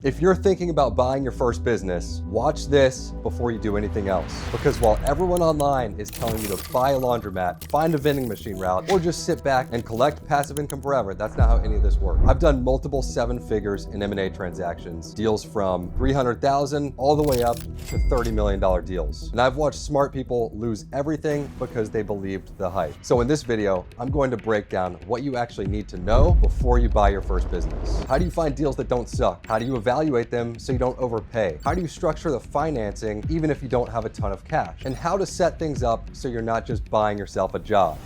If you're thinking about buying your first business, watch this before you do anything else. Because while everyone online is telling you to buy a laundromat, find a vending machine route, or just sit back and collect passive income forever, that's not how any of this works. I've done multiple seven figures in M&A transactions, deals from $300,000 all the way up to $30 million deals. And I've watched smart people lose everything because they believed the hype. So in this video, I'm going to break down what you actually need to know before you buy your first business. How do you find deals that don't suck? How do you evaluate them so you don't overpay? How do you structure the financing even if you don't have a ton of cash? And how to set things up so you're not just buying yourself a job.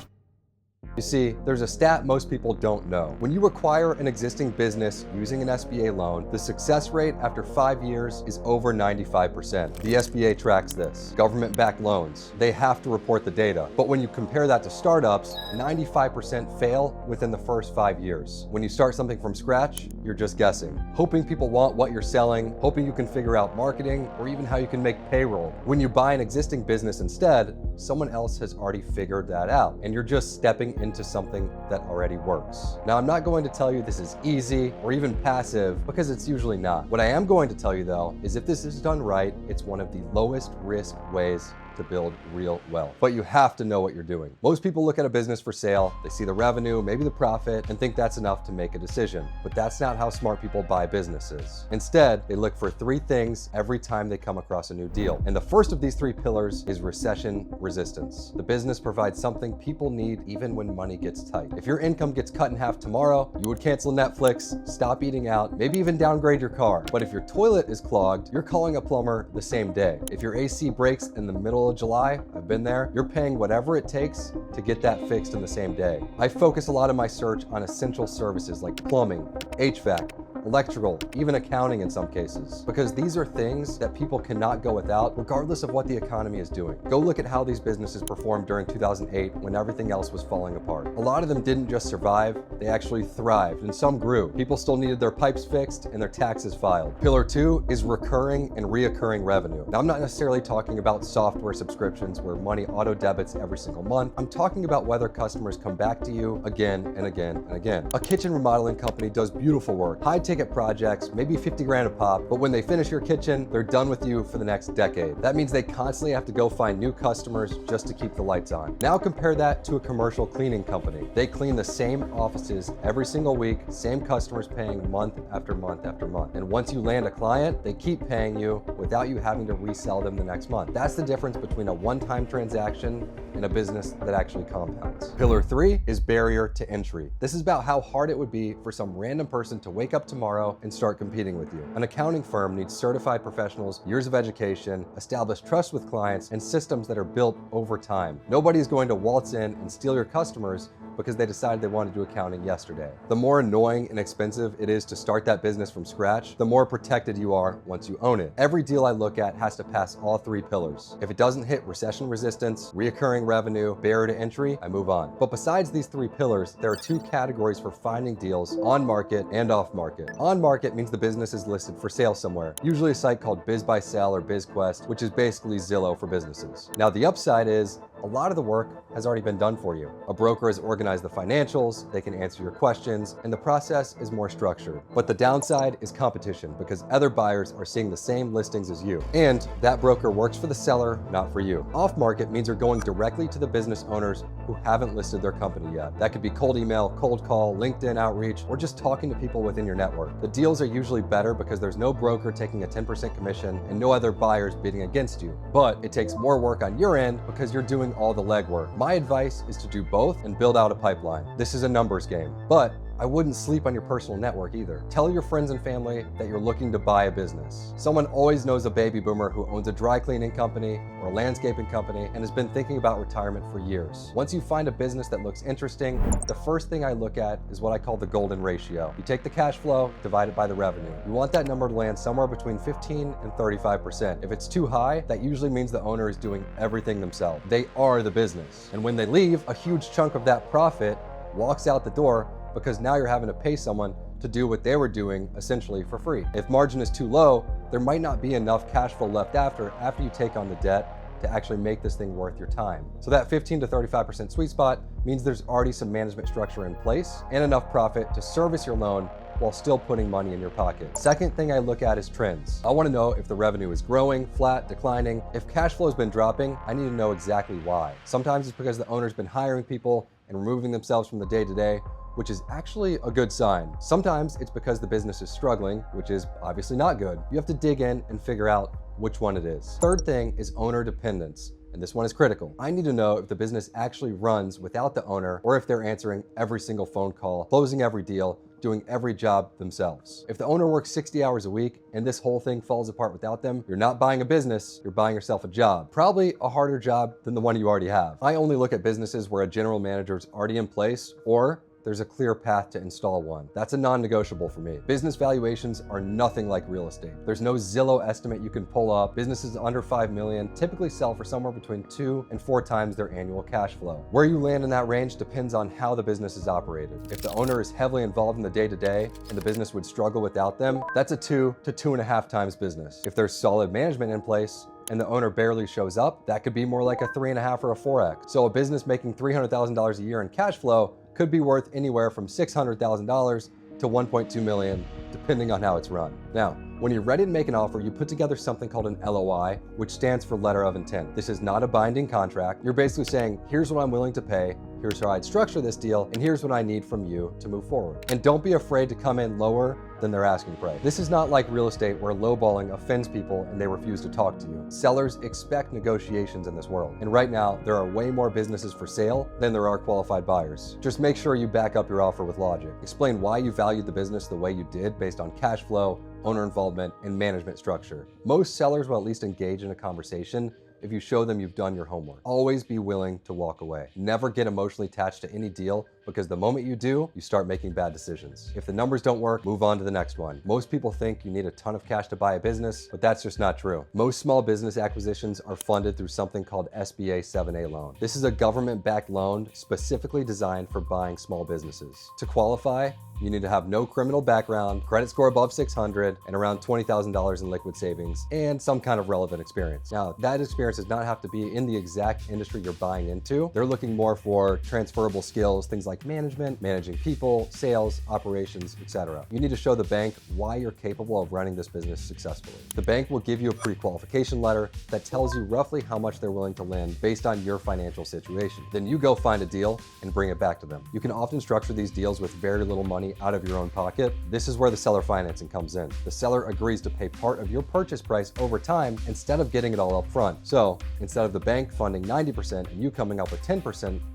You see, there's a stat most people don't know. When you acquire an existing business using an SBA loan, the success rate after 5 years is over 95%. The SBA tracks this. Government-backed loans, they have to report the data. But when you compare that to startups, 95% fail within the first 5 years. When you start something from scratch, you're just guessing, hoping people want what you're selling, hoping you can figure out marketing, or even how you can make payroll. When you buy an existing business instead, someone else has already figured that out, and you're just stepping into something that already works. Now, I'm not going to tell you this is easy or even passive because it's usually not. What I am going to tell you though is if this is done right, it's one of the lowest risk ways to build real wealth. But you have to know what you're doing. Most people look at a business for sale, they see the revenue, maybe the profit, and think that's enough to make a decision. But that's not how smart people buy businesses. Instead, they look for three things every time they come across a new deal. And the first of these three pillars is recession resistance. The business provides something people need even when money gets tight. If your income gets cut in half tomorrow, you would cancel Netflix, stop eating out, maybe even downgrade your car. But if your toilet is clogged, you're calling a plumber the same day. If your AC breaks in the middle of July, I've been there, you're paying whatever it takes to get that fixed in the same day. I focus a lot of my search on essential services like plumbing, HVAC, electrical, even accounting in some cases, because these are things that people cannot go without regardless of what the economy is doing. Go look at how these businesses performed during 2008 when everything else was falling apart. A lot of them didn't just survive, they actually thrived, and some grew. People still needed their pipes fixed and their taxes filed. Pillar 2 is recurring and reoccurring revenue. Now, I'm not necessarily talking about software subscriptions where money auto debits every single month. I'm talking about whether customers come back to you again and again and again. A kitchen remodeling company does beautiful work, high ticket projects, maybe 50 grand a pop, but when they finish your kitchen, they're done with you for the next decade. That means they constantly have to go find new customers just to keep the lights on. Now compare that to a commercial cleaning company. They clean the same offices every single week, same customers paying month after month after month. And once you land a client, they keep paying you without you having to resell them the next month. That's the difference between a one-time transaction and a business that actually compounds. Pillar 3 is barrier to entry. This is about how hard it would be for some random person to wake up tomorrow and start competing with you. An accounting firm needs certified professionals, years of education, established trust with clients, and systems that are built over time. Nobody's going to waltz in and steal your customers because they decided they wanted to do accounting yesterday. The more annoying and expensive it is to start that business from scratch, the more protected you are once you own it. Every deal I look at has to pass all three pillars. If it doesn't hit recession resistance, reoccurring revenue, barrier to entry, I move on. But besides these three pillars, there are two categories for finding deals on market and off market. On market means the business is listed for sale somewhere, usually a site called BizBuySell or BizQuest, which is basically Zillow for businesses. Now the upside is a lot of the work has already been done for you. A broker has organized the financials, they can answer your questions, and the process is more structured. But the downside is competition because other buyers are seeing the same listings as you. And that broker works for the seller, not for you. Off market means you're going directly to the business owners who haven't listed their company yet. That could be cold email, cold call, LinkedIn outreach, or just talking to people within your network. The deals are usually better because there's no broker taking a 10% commission and no other buyers bidding against you. But it takes more work on your end because you're doing all the legwork. My advice is to do both and build out a pipeline. This is a numbers game, but I wouldn't sleep on your personal network either. Tell your friends and family that you're looking to buy a business. Someone always knows a baby boomer who owns a dry cleaning company or a landscaping company and has been thinking about retirement for years. Once you find a business that looks interesting, the first thing I look at is what I call the golden ratio. You take the cash flow, divide it by the revenue. You want that number to land somewhere between 15 and 35%. If it's too high, that usually means the owner is doing everything themselves. They are the business. And when they leave, a huge chunk of that profit walks out the door because now you're having to pay someone to do what they were doing essentially for free. If margin is too low, there might not be enough cash flow left after you take on the debt to actually make this thing worth your time. So that 15 to 35% sweet spot means there's already some management structure in place and enough profit to service your loan while still putting money in your pocket. Second thing I look at is trends. I want to know if the revenue is growing, flat, declining. If cash flow has been dropping, I need to know exactly why. Sometimes it's because the owner's been hiring people and removing themselves from the day-to-day, which is actually a good sign. Sometimes it's because the business is struggling, which is obviously not good. You have to dig in and figure out which one it is. Third thing is owner dependence. And this one is critical. I need to know if the business actually runs without the owner, or if they're answering every single phone call, closing every deal, doing every job themselves. If the owner works 60 hours a week and this whole thing falls apart without them, you're not buying a business, you're buying yourself a job. Probably a harder job than the one you already have. I only look at businesses where a general manager is already in place, or there's a clear path to install one. That's a non-negotiable for me. Business valuations are nothing like real estate. There's no Zillow estimate you can pull up. Businesses under 5 million typically sell for somewhere between 2 and 4 times their annual cash flow. Where you land in that range depends on how the business is operated. If the owner is heavily involved in the day-to-day and the business would struggle without them, that's a 2 to 2.5 times business. If there's solid management in place, and the owner barely shows up, that could be more like a 3.5 or a 4x. So a business making $300,000 a year in cash flow could be worth anywhere from $600,000 to $1.2 million, depending on how it's run. Now, when you're ready to make an offer, you put together something called an LOI, which stands for letter of intent. This is not a binding contract. You're basically saying, here's what I'm willing to pay, here's how I'd structure this deal, and here's what I need from you to move forward. And don't be afraid to come in lower than their asking price. This is not like real estate where lowballing offends people and they refuse to talk to you. Sellers expect negotiations in this world. And right now, there are way more businesses for sale than there are qualified buyers. Just make sure you back up your offer with logic. Explain why you valued the business the way you did based on cash flow, owner involvement, and management structure. Most sellers will at least engage in a conversation if you show them you've done your homework. Always be willing to walk away. Never get emotionally attached to any deal, because the moment you do, you start making bad decisions. If the numbers don't work, move on to the next one. Most people think you need a ton of cash to buy a business, but that's just not true. Most small business acquisitions are funded through something called SBA 7A loan. This is a government-backed loan specifically designed for buying small businesses. To qualify, you need to have no criminal background, credit score above 600, and around $20,000 in liquid savings, and some kind of relevant experience. Now, that experience does not have to be in the exact industry you're buying into. They're looking more for transferable skills, things like management, managing people, sales, operations, etc. You need to show the bank why you're capable of running this business successfully. The bank will give you a pre-qualification letter that tells you roughly how much they're willing to lend based on your financial situation. Then you go find a deal and bring it back to them. You can often structure these deals with very little money out of your own pocket. This is where the seller financing comes in. The seller agrees to pay part of your purchase price over time instead of getting it all up front. So instead of the bank funding 90% and you coming up with 10%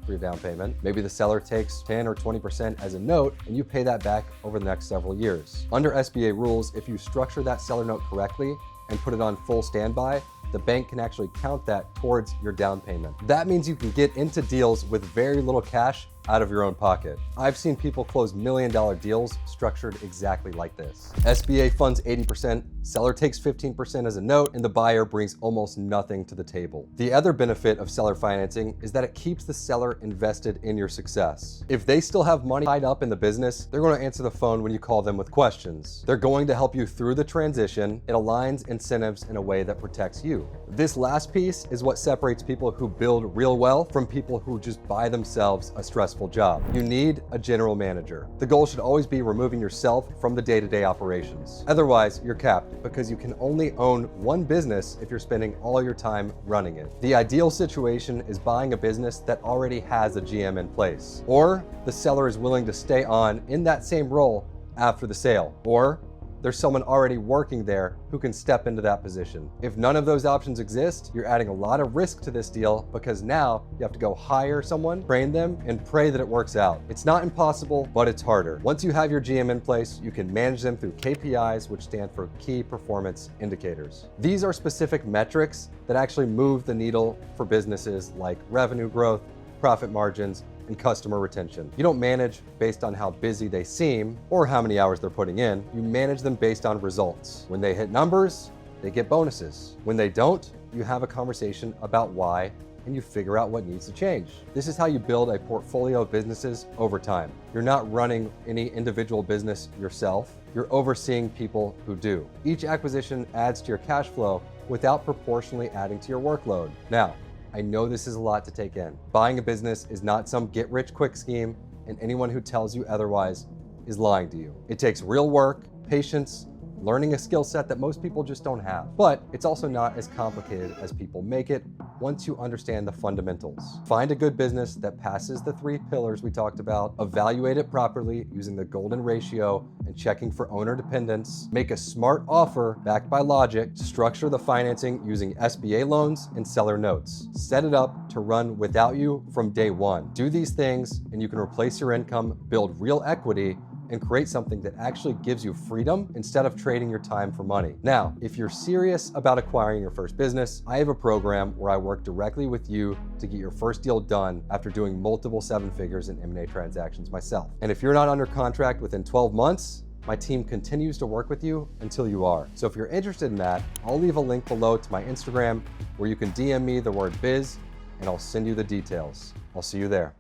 for your down payment, maybe the seller takes 10 or 20% as a note and you pay that back over the next several years. Under SBA rules, if you structure that seller note correctly and put it on full standby, the bank can actually count that towards your down payment. That means you can get into deals with very little cash out of your own pocket. I've seen people close $1 million deals structured exactly like this. SBA funds 80%, seller takes 15% as a note, and the buyer brings almost nothing to the table. The other benefit of seller financing is that it keeps the seller invested in your success. If they still have money tied up in the business, they're going to answer the phone when you call them with questions. They're going to help you through the transition. It aligns incentives in a way that protects you. This last piece is what separates people who build real wealth from people who just buy themselves a stressful job. You need a general manager. The goal should always be removing yourself from the day-to-day operations. Otherwise, you're capped because you can only own one business if you're spending all your time running it. The ideal situation is buying a business that already has a GM in place, or the seller is willing to stay on in that same role after the sale, or there's someone already working there who can step into that position. If none of those options exist, you're adding a lot of risk to this deal because now you have to go hire someone, train them, and pray that it works out. It's not impossible, but it's harder. Once you have your GM in place, you can manage them through KPIs, which stand for key performance indicators. These are specific metrics that actually move the needle for businesses like revenue growth, profit margins, and customer retention. You don't manage based on how busy they seem or how many hours they're putting in. You manage them based on results. When they hit numbers, they get bonuses. When they don't, you have a conversation about why and you figure out what needs to change. This is how you build a portfolio of businesses over time. You're not running any individual business yourself. You're overseeing people who do. Each acquisition adds to your cash flow without proportionally adding to your workload. Now, I know this is a lot to take in. Buying a business is not some get-rich-quick scheme, and anyone who tells you otherwise is lying to you. It takes real work, patience, learning a skill set that most people just don't have. But it's also not as complicated as people make it once you understand the fundamentals. Find a good business that passes the 3 pillars we talked about, evaluate it properly using the golden ratio and checking for owner dependence, make a smart offer backed by logic, structure the financing using SBA loans and seller notes. Set it up to run without you from day one. Do these things and you can replace your income, build real equity, and create something that actually gives you freedom instead of trading your time for money. Now, if you're serious about acquiring your first business, I have a program where I work directly with you to get your first deal done after doing multiple 7 figures in M&A transactions myself. And if you're not under contract within 12 months, my team continues to work with you until you are. So if you're interested in that, I'll leave a link below to my Instagram where you can DM me the word biz and I'll send you the details. I'll see you there.